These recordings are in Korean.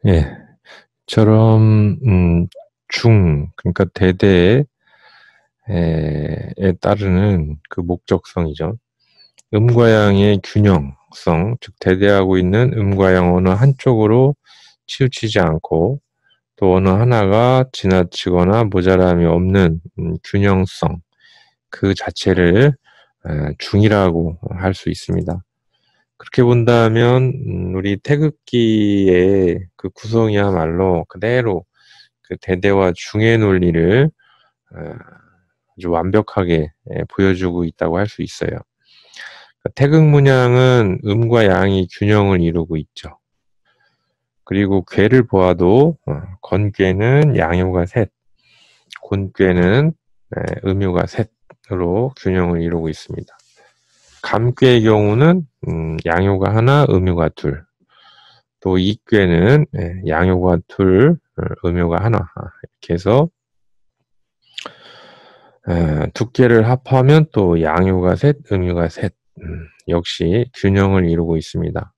예. 처럼 그러니까 대대에 따르는 그 목적성이죠. 음과 양의 균형성, 즉 대대하고 있는 음과 양 어느 한쪽으로 치우치지 않고 또 어느 하나가 지나치거나 모자람이 없는 균형성, 그 자체를 중이라고 할 수 있습니다. 그렇게 본다면 우리 태극기의 그 구성이야말로 그대로 그 대대와 중의 논리를 아주 완벽하게 보여주고 있다고 할 수 있어요. 태극 문양은 음과 양이 균형을 이루고 있죠. 그리고 궤를 보아도 건궤는 양효가 셋, 곤궤는 음효가 셋으로 균형을 이루고 있습니다. 감궤의 경우는 양효가 하나, 음효가 둘. 또 이궤는 양효가 둘, 음효가 하나. 이렇게 해서 두 궤를 합하면 또 양효가 셋, 음효가 셋. 역시 균형을 이루고 있습니다.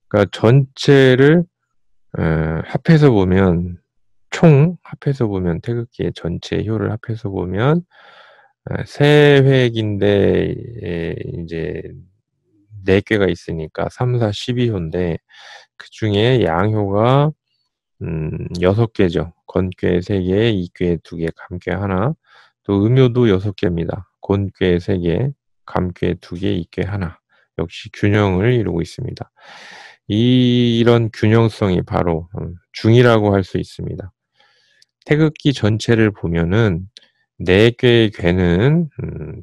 그러니까 전체를 합해서 보면 합해서 보면 태극기의 전체 효를 합해서 보면 세 획인데 이제 4꾀가 있으니까 3, 4, 12효인데 그중에 양효가 6개죠. 건꾀 3개, 이꾀 2개, 감꾀 1. 또 음효도 6개입니다. 곤꾀 3개, 감꾀 2개, 이꾀 1. 역시 균형을 이루고 있습니다. 이런 균형성이 바로 중이라고 할 수 있습니다. 태극기 전체를 보면은 4개의 궤는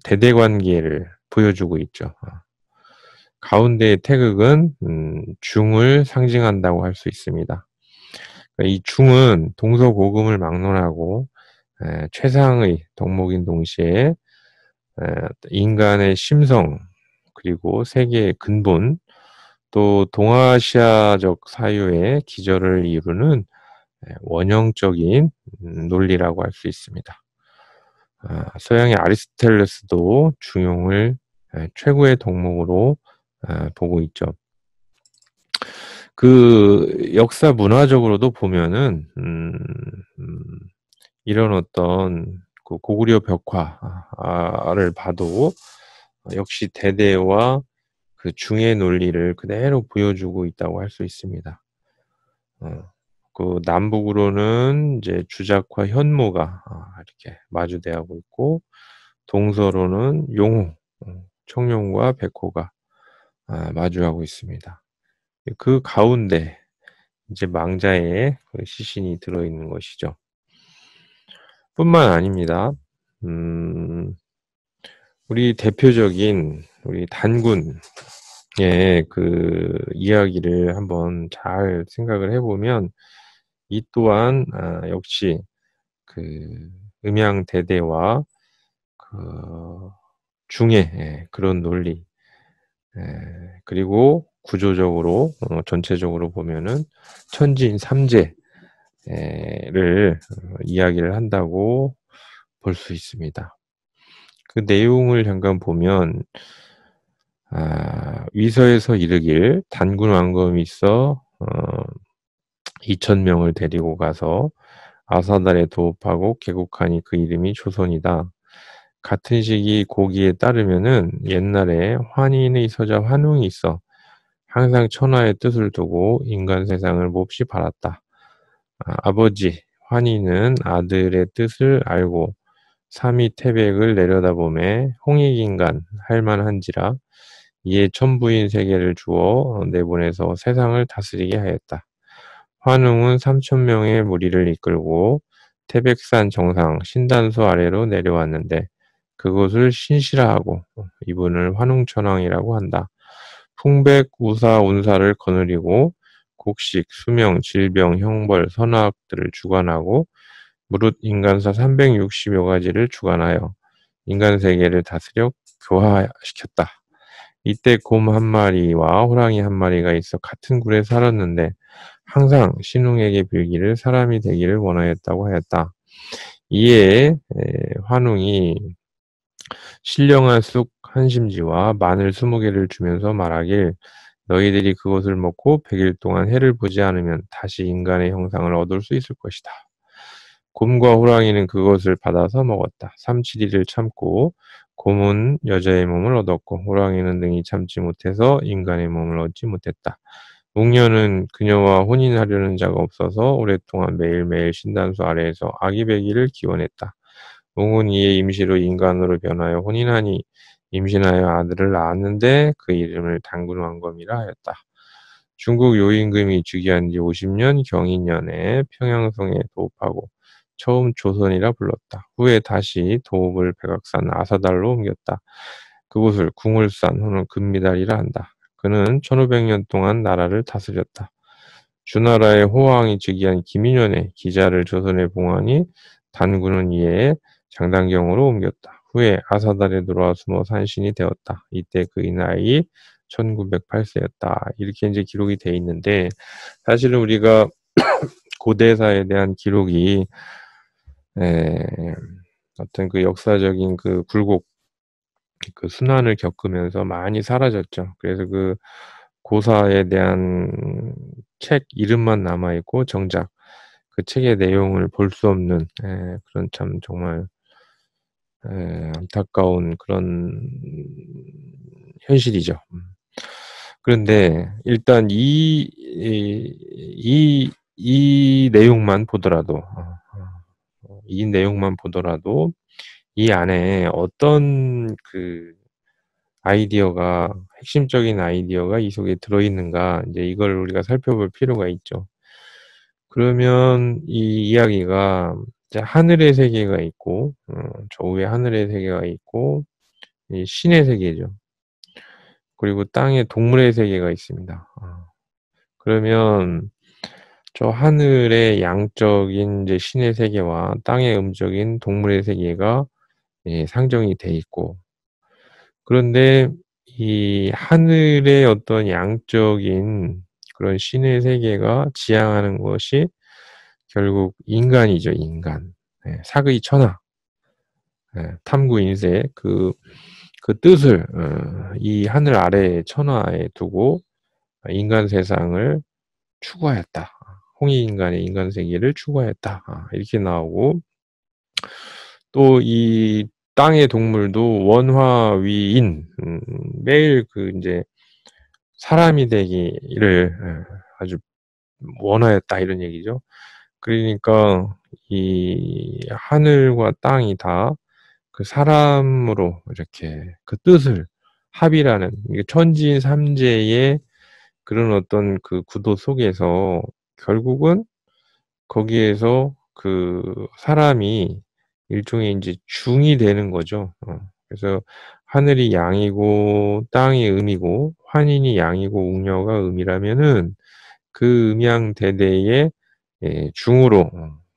대대관계를 보여주고 있죠. 가운데의 태극은 중을 상징한다고 할 수 있습니다. 이 중은 동서고금을 막론하고 최상의 덕목인 동시에 인간의 심성 그리고 세계의 근본 또 동아시아적 사유의 기저를 이루는 원형적인 논리라고 할 수 있습니다. 서양의 아리스토텔레스도 중용을 최고의 덕목으로 보고 있죠. 그 역사 문화적으로도 보면은 이런 어떤 그 고구려 벽화를 봐도 역시 대대와 그 중의 논리를 그대로 보여주고 있다고 할 수 있습니다. 그 남북으로는 이제 주작과 현모가 이렇게 마주대하고 있고 동서로는 용호, 청룡과 백호가 마주하고 있습니다. 그 가운데 이제 망자의 그 시신이 들어있는 것이죠. 뿐만 아닙니다. 우리 대표적인 우리 단군의 그 이야기를 한번 잘 생각을 해보면 이 또한 역시 그 음양대대와 그 중의 그런 논리 그리고 구조적으로 전체적으로 보면은 천진 삼재를 이야기를 한다고 볼 수 있습니다. 그 내용을 잠깐 보면 위서에서 이르길 단군 왕검이 있어 2,000명을 데리고 가서 아사달에 도읍하고 개국하니 그 이름이 조선이다. 같은 시기 고기에 따르면은 옛날에 환인의 서자 환웅이 있어 항상 천하의 뜻을 두고 인간 세상을 몹시 바랐다. 아버지 환희는 아들의 뜻을 알고 삼위 태백을 내려다보매 홍익인간 할만한지라 이에 천부인 세계를 주어 내보내서 세상을 다스리게 하였다. 환웅은 3,000명의 무리를 이끌고 태백산 정상 신단소 아래로 내려왔는데 그곳을 신시라 하고 이분을 환웅천왕이라고 한다. 풍백, 우사, 운사를 거느리고 곡식, 수명, 질병, 형벌, 선악들을 주관하고 무릇 인간사 360여 가지를 주관하여 인간 세계를 다스려 교화시켰다. 이때 곰 한 마리와 호랑이 한 마리가 있어 같은 굴에 살았는데 항상 신웅에게 빌기를 사람이 되기를 원하였다고 하였다. 이에 환웅이 신령한 쑥 한 심지와 마늘 20개를 주면서 말하길 너희들이 그것을 먹고 100일 동안 해를 보지 않으면 다시 인간의 형상을 얻을 수 있을 것이다. 곰과 호랑이는 그것을 받아서 먹었다. 3, 7일을 참고 곰은 여자의 몸을 얻었고 호랑이는 능히 참지 못해서 인간의 몸을 얻지 못했다. 웅녀는 그녀와 혼인하려는 자가 없어서 오랫동안 매일매일 신단수 아래에서 아기배기를 기원했다. 웅은 이에 임시로 인간으로 변하여 혼인하니 임신하여 아들을 낳았는데 그 이름을 단군왕검이라 하였다. 중국 요임금이 즉위한 지 50년 경인년에 평양성에 도읍하고 처음 조선이라 불렀다. 후에 다시 도읍을 백악산 아사달로 옮겼다. 그곳을 궁을산 후는 금미달이라 한다. 그는 1500년 동안 나라를 다스렸다. 주나라의 호왕이 즉위한 김인년에 기자를 조선에 봉하니 단군은 이에 장단경으로 옮겼다. 후에 아사달에 들어와 숨어 산신이 되었다. 이때 그의 나이 1908세였다. 이렇게 이제 기록이 돼 있는데 사실은 우리가 고대사에 대한 기록이 어떤 그 역사적인 그 굴곡 그 순환을 겪으면서 많이 사라졌죠. 그래서 그 고사에 대한 책 이름만 남아 있고 정작 그 책의 내용을 볼 수 없는 그런 참 정말 안타까운 그런 현실이죠. 그런데 일단 이 내용만 보더라도 이 내용만 보더라도 이 안에 어떤 그 아이디어가 핵심적인 아이디어가 이 속에 들어있는가 이제 이걸 우리가 살펴볼 필요가 있죠. 그러면 이 이야기가 이제 하늘의 세계가 있고 저 위에 하늘의 세계가 있고 이 신의 세계죠. 그리고 땅에 동물의 세계가 있습니다. 그러면 저 하늘의 양적인 이제 신의 세계와 땅의 음적인 동물의 세계가 상정이 돼 있고 그런데 이 하늘의 어떤 양적인 그런 신의 세계가 지향하는 것이 결국 인간이죠, 인간. 사의 천하, 탐구 인세 그 뜻을 이 하늘 아래 천하에 두고 인간 세상을 추구하였다. 홍익인간의 인간 세계를 추구하였다. 이렇게 나오고 또 이 땅의 동물도 원화위인 매일 그 이제 사람이 되기를 아주 원하였다 이런 얘기죠. 그러니까 이 하늘과 땅이 다 그 사람으로 이렇게 그 뜻을 합의라는 이게 천지 삼재의 그런 어떤 그 구도 속에서 결국은 거기에서 그 사람이 일종의 인제 중이 되는 거죠. 그래서 하늘이 양이고 땅이 음이고 환인이 양이고 웅녀가 음이라면은 그 음양대대의 중으로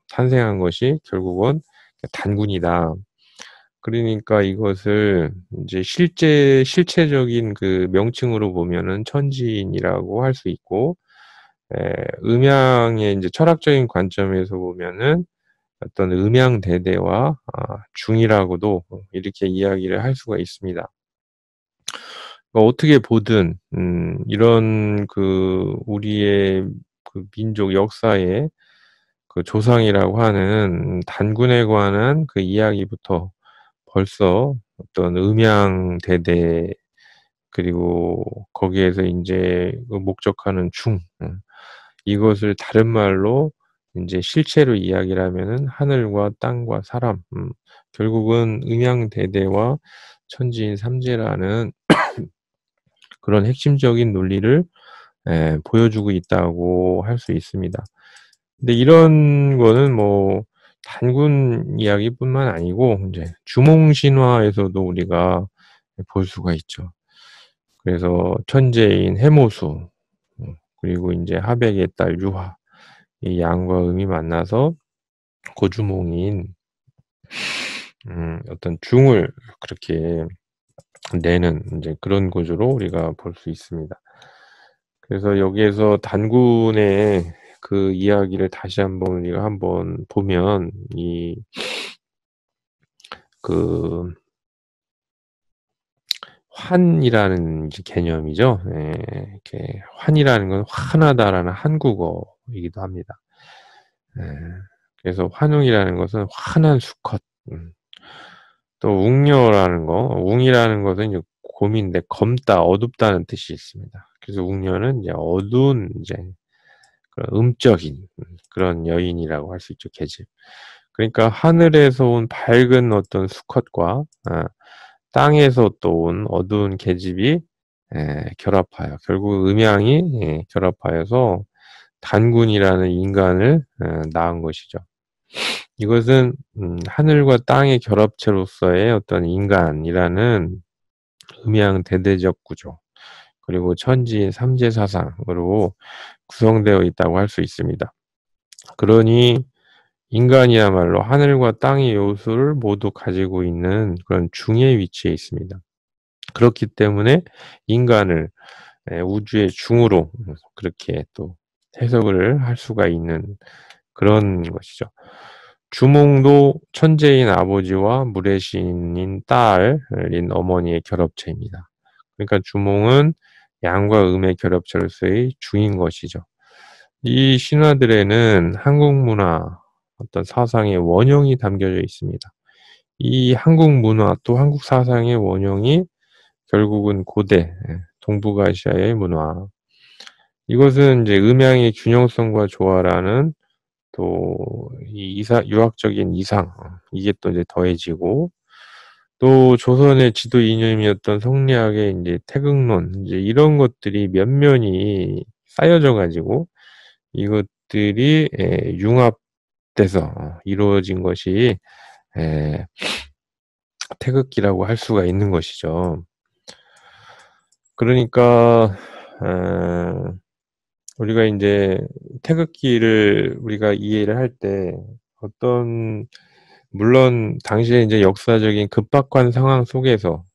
탄생한 것이 결국은 단군이다. 그러니까 이것을 인제 실체적인 그 명칭으로 보면은 천지인이라고 할 수 있고 음양의 인제 철학적인 관점에서 보면은 어떤 음양대대와 중이라고도 이렇게 이야기를 할 수가 있습니다. 어떻게 보든 이런 그 우리의 그 민족 역사의 그 조상이라고 하는 단군에 관한 그 이야기부터 벌써 어떤 음양대대 그리고 거기에서 인제 그 목적하는 중 이것을 다른 말로 인제 실체로 이야기를 하면은 하늘과 땅과 사람 결국은 음양대대와 천지인 삼재라는 그런 핵심적인 논리를 보여주고 있다고 할 수 있습니다. 근데 이런 거는 뭐 단군 이야기뿐만 아니고 인제 주몽신화에서도 우리가 볼 수가 있죠. 그래서 천재인 해모수 그리고 인제 하백의 딸 유화 이 양과 음이 만나서 고주몽인 어떤 중을 그렇게 내는 인제 그런 구조로 우리가 볼 수 있습니다. 그래서 여기에서 단군의 그 이야기를 다시 한번 우리가 한번 보면 그 환이라는 이제 개념이죠. 예. 이렇게 환이라는 건 환하다라는 한국어이기도 합니다. 예. 그래서 환웅이라는 것은 환한 수컷. 또 웅녀라는 거, 웅이라는 것은 이제 곰인데 검다, 어둡다는 뜻이 있습니다. 그래서 웅녀는 이제 어두운 이제 그런 음적인 그런 여인이라고 할 수 있죠, 계집. 그러니까 하늘에서 온 밝은 어떤 수컷과 땅에서 또 온 어두운 계집이 결합하여 결국 음양이 결합하여서 단군이라는 인간을 낳은 것이죠. 이것은 하늘과 땅의 결합체로서의 어떤 인간이라는 음양 대대적 구조 그리고 천지인 삼재사상으로 구성되어 있다고 할 수 있습니다. 그러니 인간이야말로 하늘과 땅의 요소를 모두 가지고 있는 그런 중의 위치에 있습니다. 그렇기 때문에 인간을 우주의 중으로 그렇게 또 해석을 할 수가 있는 그런 것이죠. 주몽도 천재인 아버지와 물의 신인 딸인 어머니의 결합체입니다. 그러니까 주몽은 양과 음의 결합체로서의 중인 것이죠. 이 신화들에는 한국 문화, 어떤 사상의 원형이 담겨져 있습니다. 이 한국 문화 또 한국 사상의 원형이 결국은 고대 동북아시아의 문화. 이것은 이제 음양의 균형성과 조화라는 또 이 유학적인 이상 이게 또 이제 더해지고 또 조선의 지도 이념이었던 성리학의 이제 태극론 이제 이런 것들이 면면이 쌓여져 가지고 이것들이 융합돼서 이루어진 것이 에 태극기라고 할 수가 있는 것이죠. 그러니까 우리가 인제 태극기를 우리가 이해를 할 때 어떤 물론 당시에 인제 역사적인 급박한 상황 속에서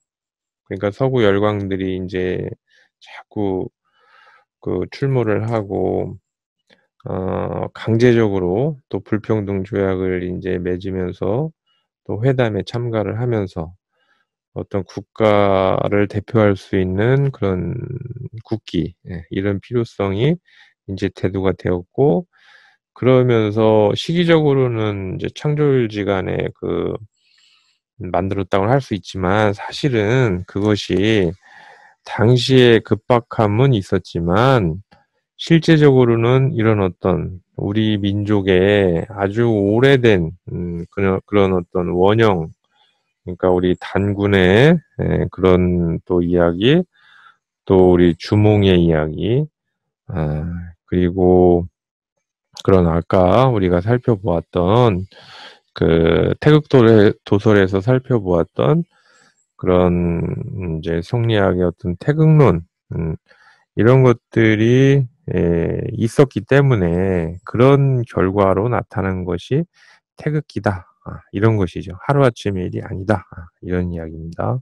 그러니까 서구 열강들이 인제 자꾸 그 출몰을 하고 강제적으로 또 불평등 조약을 인제 맺으면서 또 회담에 참가를 하면서 어떤 국가를 대표할 수 있는 그런 국기 이런 필요성이 인제 대두가 되었고 그러면서 시기적으로는 이제 창조일지간에 그 만들었다고 할 수 있지만 사실은 그것이 당시의 급박함은 있었지만 실제적으로는 이런 어떤 우리 민족의 아주 오래된 그런 어떤 원형 그러니까 우리 단군의 그런 또 이야기 또 우리 주몽의 이야기 그리고 그런 아까 우리가 살펴보았던 그 도설에서 살펴보았던 그런 인제 성리학의 어떤 태극론 이런 것들이 있었기 때문에 그런 결과로 나타난 것이 태극기다. 이런 것이죠. 하루아침의 일이 아니다. 이런 이야기입니다.